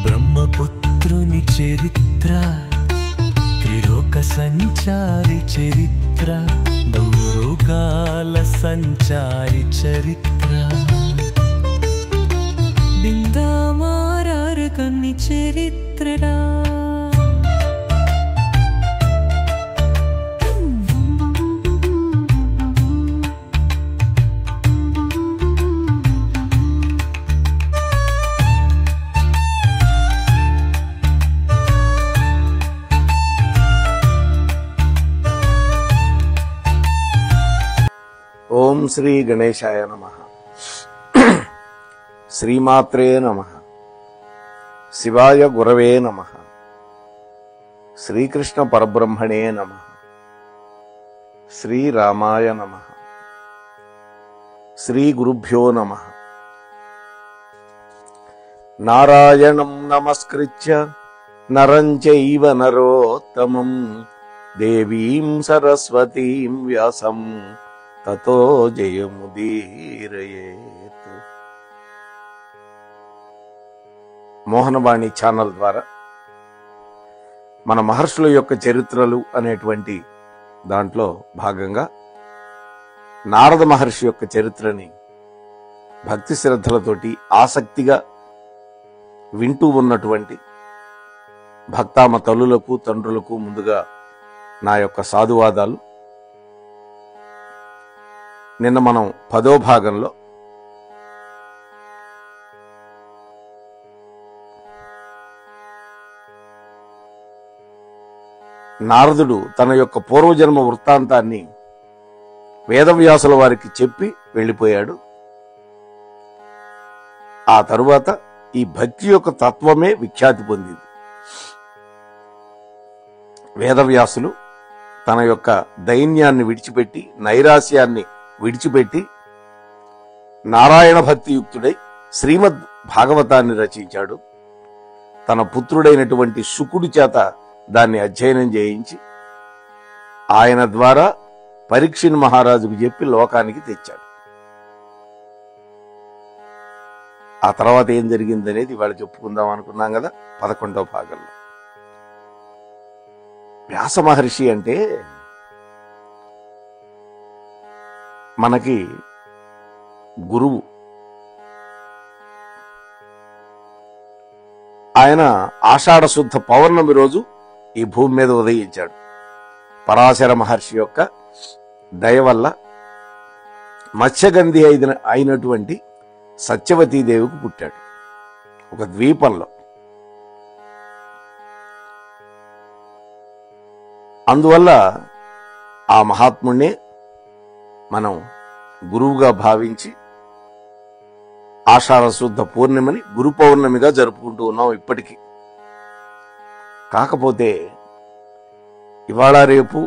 బ్రహ్మపుత్రుని చరిత్ర, త్రిలోక సంచారి చరిత్ర, భూలోకాల సంచారి చరిత్ర, బిందామారారు కన్ని చరిత్రడా. ఓం శ్రీ గణేశాయ నమః. శ్రీమాత్రే నమః. శివాయ గురవే నమః. శ్రీకృష్ణ పరబ్రహ్మణే నమః. శ్రీరామాయ నమః. శ్రీ గురుభ్యో నమః. నారాయణం నమస్కృత్య నరం చైవ నరోత్తమం దేవీం సరస్వతీం వ్యాసం తతో జయముదీరయేత్. మోహనవాణి ఛానల్ ద్వారా మన మహర్షుల యొక్క చరిత్రలు అనేటువంటి దాంట్లో భాగంగా నారద మహర్షి యొక్క చరిత్రని భక్తి శ్రద్ధలతోటి ఆసక్తిగా వింటూ ఉన్నటువంటి భక్తామ తల్లులకు తండ్రులకు ముందుగా నా యొక్క సాధువాదాలు. నిన్న మనం 10వ భాగంలో నారదుడు తన యొక్క పూర్వజన్మ వృత్తాంతాన్ని వేదవ్యాసుల వారికి చెప్పి వెళ్ళిపోయాడు. ఆ తరువాత ఈ భక్తి యొక్క తత్వమే విఖ్యాతి పొందింది. వేదవ్యాసులు తన యొక్క దైన్యాన్ని విడిచిపెట్టి, నైరాశ్యాన్ని విడిచిపెట్టి నారాయణ భక్తియుక్తుడై శ్రీమద్ భాగవతాన్ని రచించాడు. తన పుత్రుడైనటువంటి శుకుడి చేత దాన్ని అధ్యయనం చేయించి ఆయన ద్వారా పరీక్షిత్ మహారాజుకు చెప్పి లోకానికి తెచ్చాడు. ఆ తర్వాత ఏం జరిగిందనేది ఇవాళ చెప్పుకుందాం అనుకున్నాం కదా 11వ భాగంలో. వ్యాస మహర్షి అంటే మనకి గురువు. ఆయన ఆషాఢ శుద్ధ పౌర్ణమి రోజు ఈ భూమి మీద ఉదయించాడు. పరాశర మహర్షి యొక్క దయ వల్ల మత్స్యగంధి అయినటువంటి సత్యవతీదేవికి పుట్టాడు ఒక ద్వీపంలో. అందువల్ల ఆ మహాత్ముణ్ణి మనం గురువుగా భావించి ఆషాఢ శుద్ధ పూర్ణిమని గురు పౌర్ణమిగా జరుపుకుంటూ ఉన్నాం ఇప్పటికీ. కాకపోతే ఇవాళ రేపు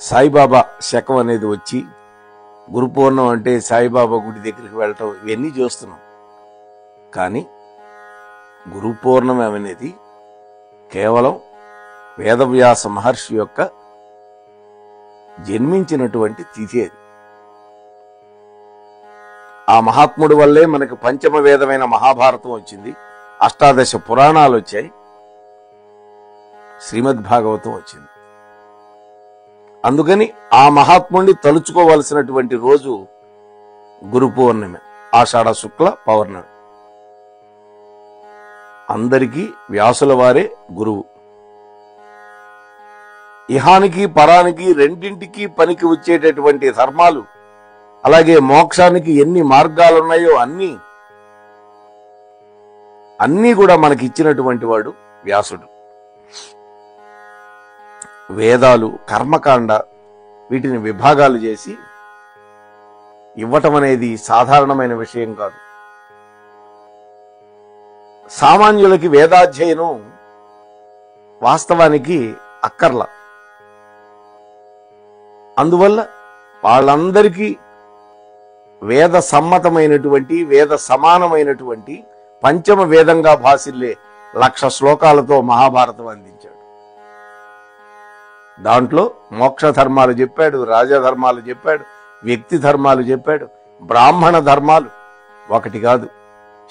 సాయిబాబా శకం అనేది వచ్చి గురు పౌర్ణం అంటే సాయిబాబా గుడి దగ్గరికి వెళ్ళటం ఇవన్నీ చేస్తున్నాం. కానీ గురు పౌర్ణమి అనేది కేవలం వేదవ్యాస మహర్షి యొక్క జన్మించినటువంటి తిథి అది. ఆ మహాత్ముడి వల్లే మనకి పంచమ వేదమైన మహాభారతం వచ్చింది, అష్టాదశ పురాణాలు వచ్చాయి, శ్రీమద్ భాగవతం వచ్చింది. అందుకని ఆ మహాత్ముడిని తలుచుకోవలసినటువంటి రోజు గురు పౌర్ణమి, ఆషాఢ శుక్ల పౌర్ణమి. అందరికీ వ్యాసుల వారే గురువు. ఇహానికి పరానికి రెండింటికి పనికి వచ్చేటటువంటి ధర్మాలు, అలాగే మోక్షానికి ఎన్ని మార్గాలున్నాయో అన్నీ కూడా మనకి ఇచ్చినటువంటి వాడు వ్యాసుడు. వేదాలు, కర్మకాండ వీటిని విభాగాలు చేసి ఇవ్వటం అనేది సాధారణమైన విషయం కాదు. సామాన్యులకి వేదాధ్యయనం వాస్తవానికి అక్కర్ల. అందువల్ల వాళ్ళందరికీ వేద సమ్మతమైనటువంటి, వేద సమానమైనటువంటి పంచమ వేదంగా భాసిల్లే 1,00,000 శ్లోకాలతో మహాభారతం అందించాడు. దాంట్లో మోక్ష ధర్మాలు చెప్పాడు, రాజధర్మాలు చెప్పాడు, వ్యక్తి ధర్మాలు చెప్పాడు, బ్రాహ్మణ ధర్మాలు ఒకటి కాదు,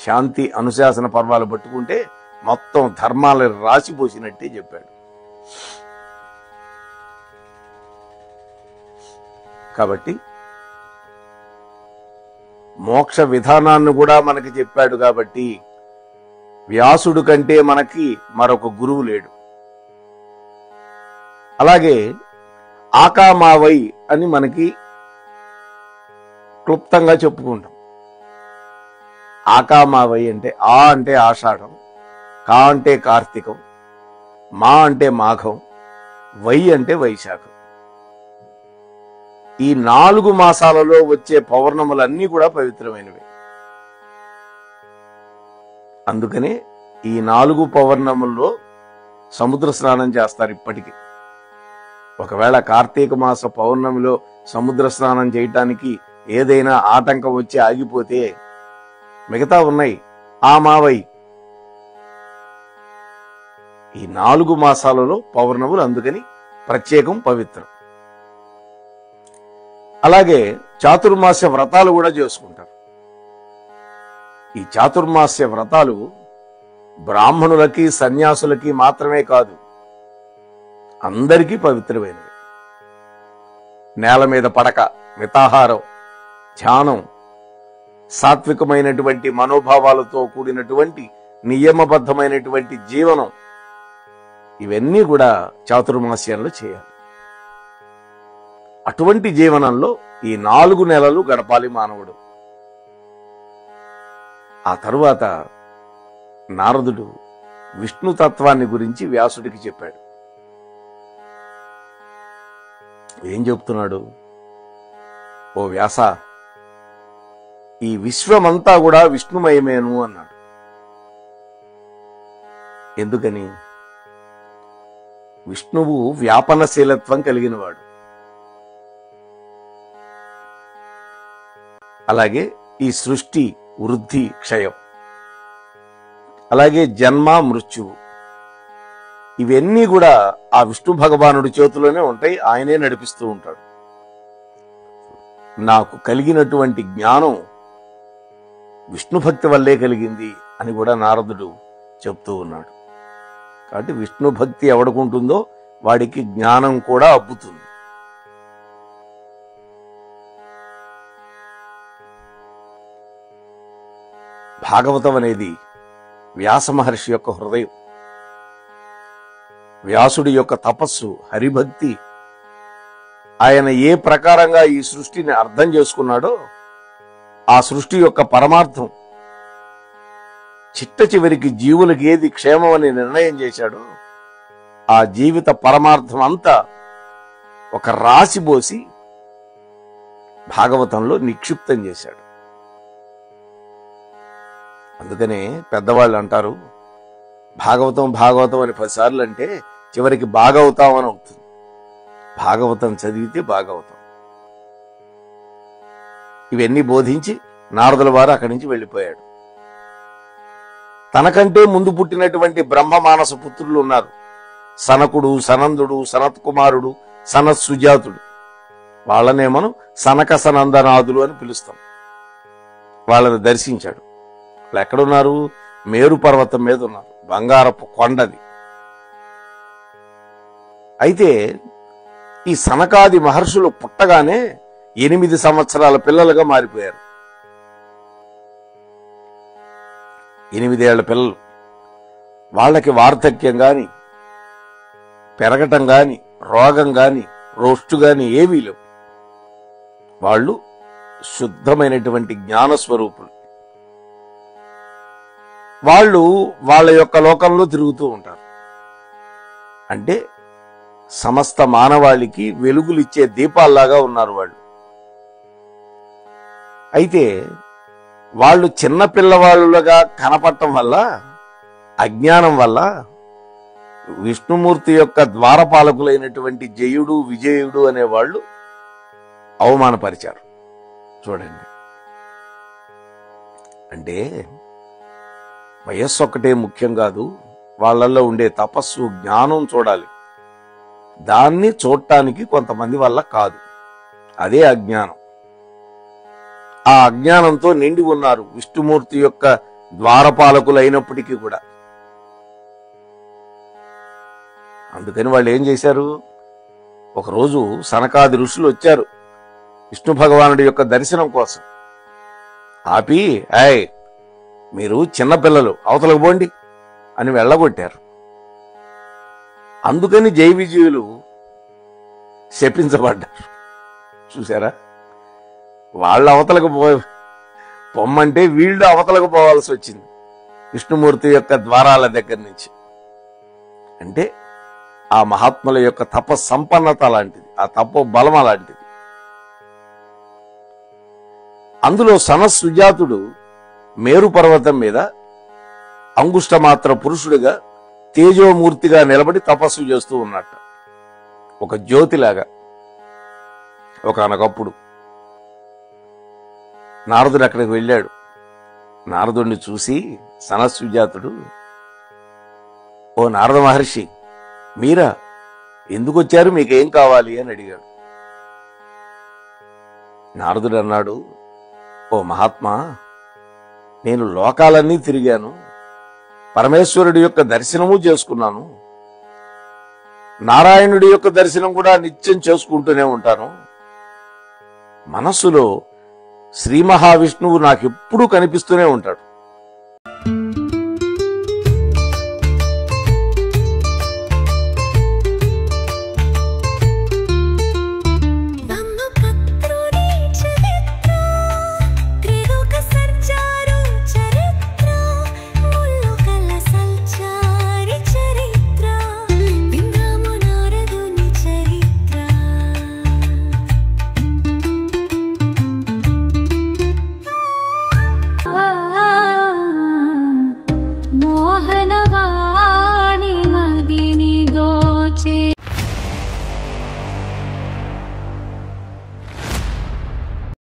శాంతి అనుశాసన పర్వాలు పట్టుకుంటే మొత్తం ధర్మాలను రాసిపోసినట్టే చెప్పాడు. కాబట్టి మోక్ష విధానాన్ని కూడా మనకి చెప్పాడు. కాబట్టి వ్యాసుడు కంటే మనకి మరొక గురువు లేడు. అలాగే ఆకామావై అని మనకి క్లుప్తంగా చెప్పుకుంటాం. ఆకామావై అంటే ఆ అంటే ఆషాఢం, కా అంటే కార్తీకం, మా అంటే మాఘం, వై అంటే వైశాఖం. ఈ 4 మాసాలలో వచ్చే పౌర్ణములన్నీ కూడా పవిత్రమైనవి. అందుకనే ఈ 4 పౌర్ణముల్లో సముద్ర స్నానం చేస్తారు ఇప్పటికీ. ఒకవేళ కార్తీక మాస పౌర్ణమిలో సముద్ర స్నానం చేయటానికి ఏదైనా ఆటంకం వచ్చి ఆగిపోతే మిగతా ఉన్నాయి ఆ మావై. ఈ 4 మాసాలలో పౌర్ణములు అందుకని ప్రత్యేకం, పవిత్రం. అలాగే చాతుర్మాస్య వ్రతాలు కూడా చేసుకుంటారు. ఈ చాతుర్మాస్య వ్రతాలు బ్రాహ్మణులకి సన్యాసులకి మాత్రమే కాదు, అందరికీ పవిత్రమైనవి. నేల మీద పడక, మితాహారం, ధ్యానం, సాత్వికమైనటువంటి మనోభావాలతో కూడినటువంటి నియమబద్ధమైనటువంటి జీవనం, ఇవన్నీ కూడా చాతుర్మాస్యంలో చేయాలి. అటువంటి జీవనంలో ఈ 4 నెలలు గడపాలి మానవుడు. ఆ తరువాత నారదుడు విష్ణుతత్వాన్ని గురించి వ్యాసుడికి చెప్పాడు. ఏం చెప్తున్నాడు? ఓ వ్యాస, ఈ విశ్వమంతా కూడా విష్ణుమయమేను అన్నాడు. ఎందుకని? విష్ణువు వ్యాపనశీలత్వం కలిగినవాడు. అలాగే ఈ సృష్టి వృద్ధి క్షయం, అలాగే జన్మ మృత్యువు, ఇవన్నీ కూడా ఆ విష్ణు భగవానుడి చేతిలోనే ఉంటాయి. ఆయనే నడిపిస్తూ ఉంటాడు. నాకు కలిగినటువంటి జ్ఞానం విష్ణు భక్తి వల్లే కలిగింది అని కూడా నారదుడు చెప్తూ ఉన్నాడు. కాబట్టి విష్ణు భక్తి ఎవడుకుంటుందో వాడికి జ్ఞానం కూడా అబ్బుతుంది. భాగవతం అనేది వ్యాస మహర్షి యొక్క హృదయం. వ్యాసుడి యొక్క తపస్సు, హరిభక్తి, ఆయన ఏ ప్రకారంగా ఈ సృష్టిని అర్థం చేసుకున్నాడో ఆ సృష్టి యొక్క పరమార్థం, చిట్ట చివరికి జీవులకి ఏది క్షేమం అని నిర్ణయం చేశాడో ఆ జీవిత పరమార్థం అంతా ఒక రాశిబోసి భాగవతంలో నిక్షిప్తం చేశాడు. అందుకనే పెద్దవాళ్ళు అంటారు, భాగవతం భాగవతం అని 10 సార్లు అంటే చివరికి బాగవుతాం అని అవుతుంది. భాగవతం చదివితే బాగవుతాం. ఇవన్నీ బోధించి నారదుల వారు అక్కడి నుంచి వెళ్ళిపోయాడు. తనకంటే ముందు పుట్టినటువంటి బ్రహ్మ మానస పుత్రులు ఉన్నారు. సనకుడు, సనందుడు, సనత్కుమారుడు, సనత్సుజాతుడు. వాళ్ళనే మనం సనక సనందనాదులు అని పిలుస్తాం. వాళ్ళని దర్శించాడు. వాళ్ళు ఎక్కడున్నారు? మేరు పర్వతం మీద ఉన్నారు, బంగారపు కొండది. అయితే ఈ సనకాది మహర్షులు పుట్టగానే 8 సంవత్సరాల పిల్లలుగా మారిపోయారు. 8 ఏళ్ల పిల్లలు. వాళ్ళకి వార్ధక్యం గాని, పెరగటం గాని, రోగం గాని, రోష్టు గాని ఏమీ లేవు. వాళ్ళు శుద్ధమైనటువంటి జ్ఞానస్వరూపులు. వాళ్ళు వాళ్ళ యొక్క లోకంలో తిరుగుతూ ఉంటారు. అంటే సమస్త మానవాళికి వెలుగులిచ్చే దీపాల్లాగా ఉన్నారు వాళ్ళు. అయితే వాళ్ళు చిన్న పిల్లవాళ్ళుగా కనపడటం వల్ల, అజ్ఞానం వల్ల విష్ణుమూర్తి యొక్క ద్వారపాలకులైనటువంటి జయుడు, విజయుడు అనేవాళ్ళు అవమానపరిచారు. చూడండి, అంటే వయస్సు ఒక్కటే ముఖ్యం కాదు, వాళ్ళల్లో ఉండే తపస్సు, జ్ఞానం చూడాలి. దాన్ని చూడటానికి కొంతమంది వల్ల కాదు. అదే అజ్ఞానం. ఆ అజ్ఞానంతో నిండి ఉన్నారు. విష్ణుమూర్తి యొక్క ద్వారపాలకులు అయినప్పటికీ కూడా. అందుకని వాళ్ళు ఏం చేశారు, ఒకరోజు సనకాది ఋషులు వచ్చారు విష్ణు భగవానుడి యొక్క దర్శనం కోసం. ఆపి, ఆయ్ మీరు చిన్నపిల్లలు అవతలకు పోండి అని వెళ్ళగొట్టారు. అందుకని జై విజయులు శపించబడ్డారు. చూసారా, వాళ్ళు అవతలకు పొమ్మంటే వీళ్ళు అవతలకు పోవాల్సి వచ్చింది విష్ణుమూర్తి యొక్క ద్వారాల దగ్గర నుంచి. అంటే ఆ మహాత్ముల యొక్క తప సంపన్నత అలాంటిది, ఆ తపో బలం అలాంటిది. అందులో సనత్సుజాతుడు మేరు పర్వతం మీద అంగుష్టమాత్ర పురుషుడిగా తేజోమూర్తిగా నిలబడి తపస్సు చేస్తూ ఉన్నట్ట, ఒక జ్యోతిలాగా. ఒకనొకప్పుడు నారదుడు అక్కడికి వెళ్ళాడు. నారదుడిని చూసి సనత్సుజాతుడు, ఓ నారద మహర్షి, మీరా ఎందుకు వచ్చారు, మీకేం కావాలి అని అడిగాడు. నారదుడు అన్నాడు, ఓ మహాత్మా, నేను లోకాలన్నీ తిరిగాను, పరమేశ్వరుడి యొక్క దర్శనము చేసుకున్నాను, నారాయణుడి యొక్క దర్శనం కూడా నిత్యం చేసుకుంటూనే ఉంటాను. మనస్సులో శ్రీ మహావిష్ణువు నాకెప్పుడూ కనిపిస్తూనే ఉంటాడు.